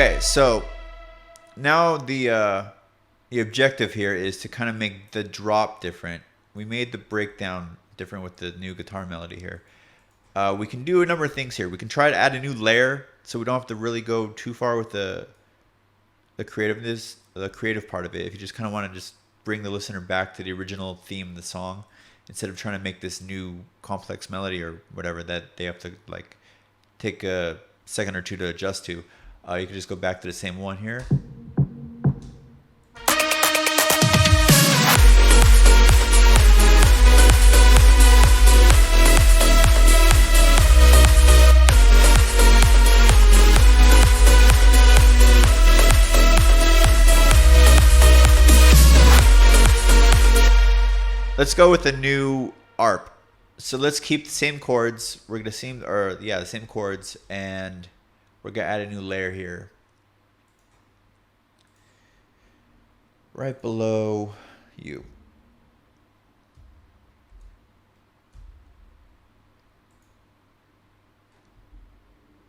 Okay, so now the objective here is to kind of make the drop different. We made the breakdown different with the new guitar melody here. We can do a number of things here. We can try to add a new layer so we don't have to really go too far with the creativeness, the creative part of it. If you just kind of want to just bring the listener back to the original theme of the song, instead of trying to make this new complex melody or whatever that they have to like take a second or two to adjust to, you can just go back to the same one here. Let's go with the new ARP. So let's keep the same chords. We're gonna the same chords, and we're gonna add a new layer here. Right below you.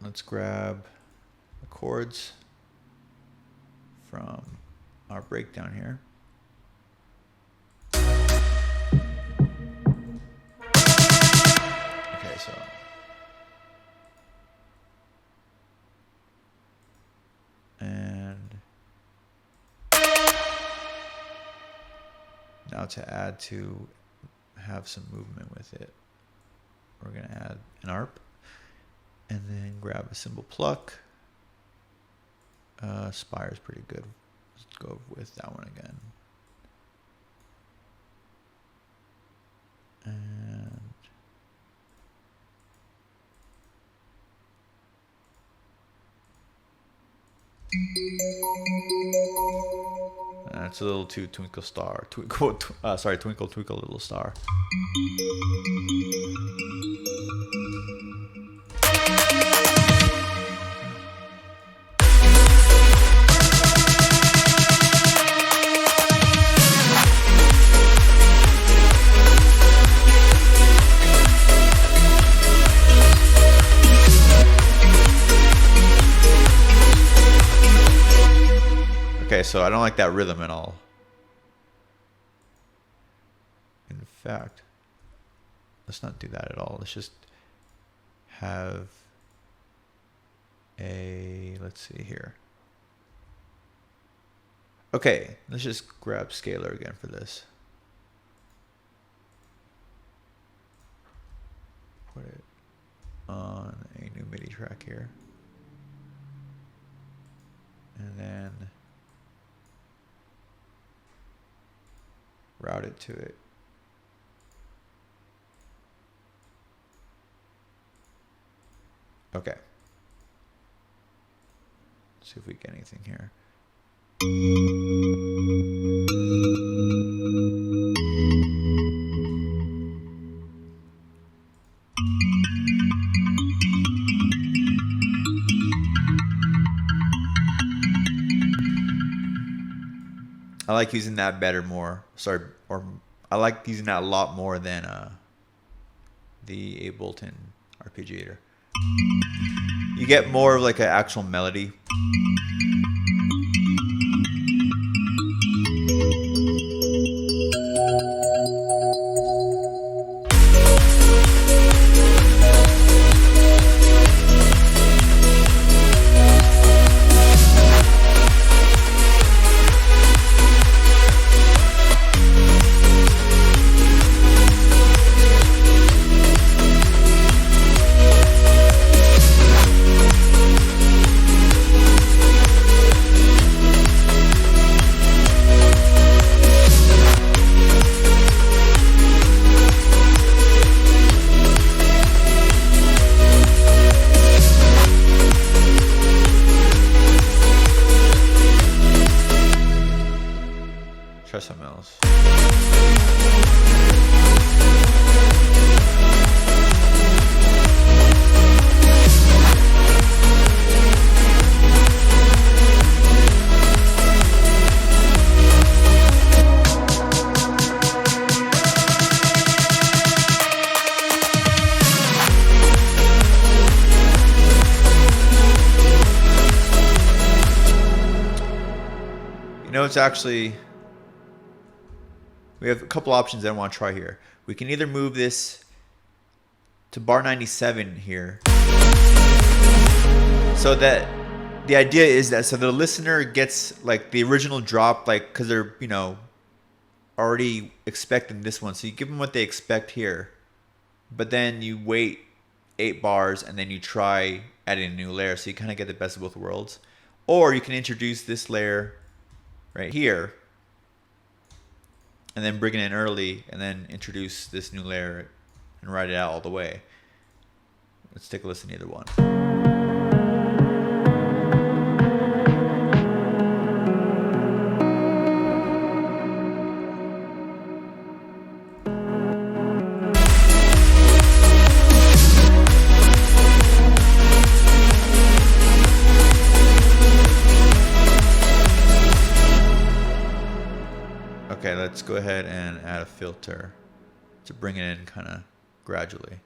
Let's grab the chords from our breakdown here. So and now to have some movement with it, we're going to add an ARP and then grab a cymbal pluck. Spire is pretty good. Let's go with that one again. And it's a little too twinkle twinkle little star. Okay, so I don't like that rhythm at all. In fact, let's not do that at all. Let's just have let's see here. Okay, let's just grab scalar again for this. Put it on a new MIDI track here. And then route it to it. Okay. See if we get anything here. I like using that I like using that a lot more than the Ableton arpeggiator. You get more of like an actual melody. it's actually, we have a couple options that I want to try here. We can either move this to bar 97 here. So that the idea is that so the listener gets like the original drop, like, because they're, you know, already expecting this one. So you give them what they expect here, but then you wait 8 bars and then you try adding a new layer. So you kind of get the best of both worlds. Or you can introduce this layer right here and then bring it in early and then introduce this new layer and write it out all the way. Let's take a listen to either one. Okay, let's go ahead and add a filter to bring it in kind of gradually.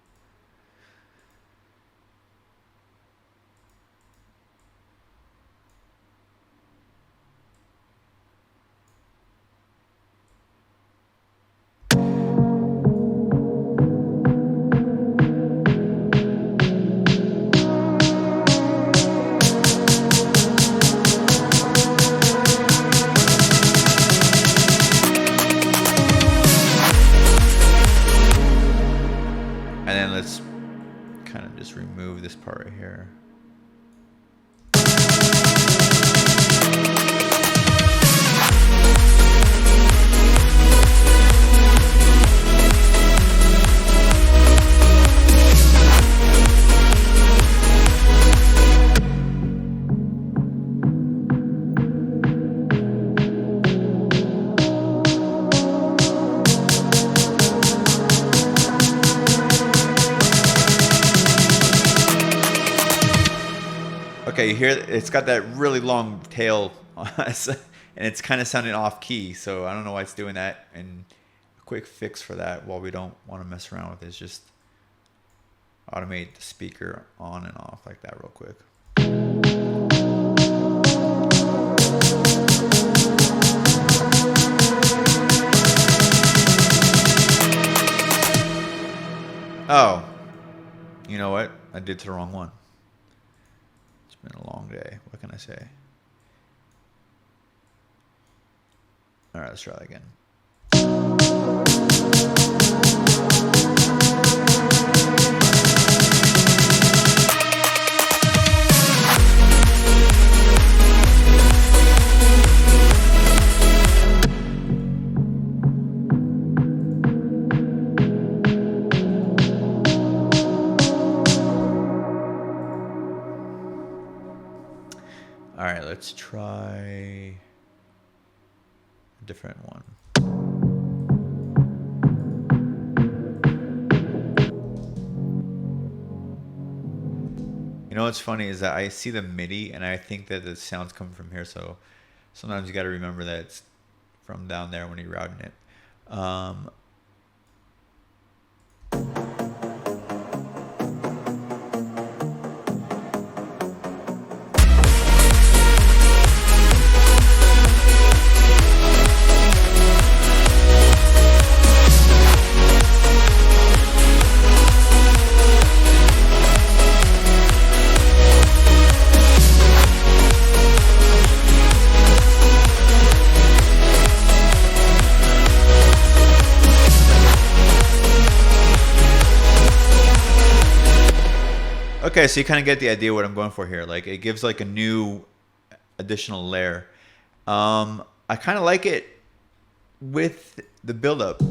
Remove this part right here. Okay, you hear it's got that really long tail and it's kind of sounding off key, so I don't know why it's doing that. And a quick fix for that, while we don't want to mess around with it, is just automate the speaker on and off like that real quick. Oh, you know what? I did to the wrong one. It's been a long day. What can I say? All right, let's try that again. All right, let's try a different one. You know what's funny is that I see the MIDI and I think that the sound's coming from here, so sometimes you got to remember that it's from down there when you're routing it. Okay, so you kind of get the idea what I'm going for here. Like, it gives like a new additional layer. I kind of like it with the build-up.